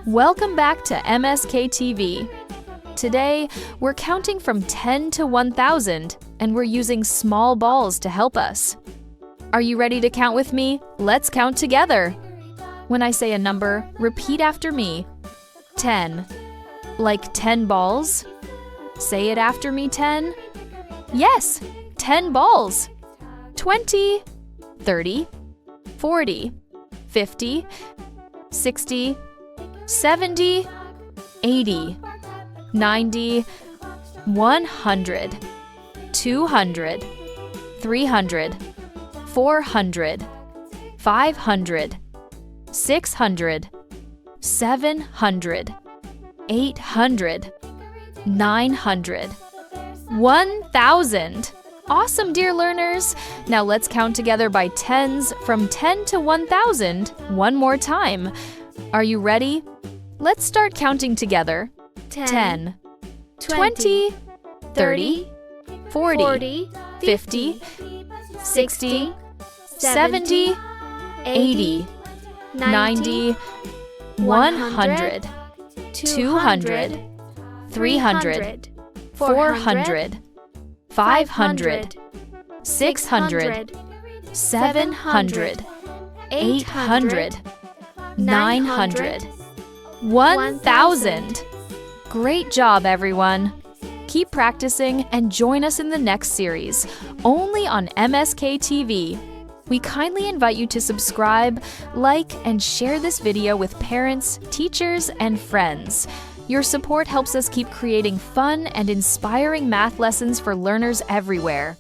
Welcome back to MSKTV. Today, we're counting from 10 to 1,000, and we're using small balls to help us. Are you ready to count with me? Let's count together. When I say a number, repeat after me. 10. Like 10 balls? Say it after me, 10. Yes, 10 balls. 20, 30, 40, 50, 60, 70, 80, 90, 100, 200, 300, 400, 500, 600, 700, 800, 900, 1,000. Awesome, dear learners! Now let's count together by tens from 10 to 1,000 one more time. Are you ready? Let's start counting together. 10, 20, 30, 40, 50, 60, 70, 80, 90, 100, 200, 300, 400, 500, 600, 700, 800, 900, 1,000. Great job, everyone! Keep practicing and join us in the next series, only on MSKTV. We kindly invite you to subscribe, like, and share this video with parents, teachers, and friends. Your support helps us keep creating fun and inspiring math lessons for learners everywhere.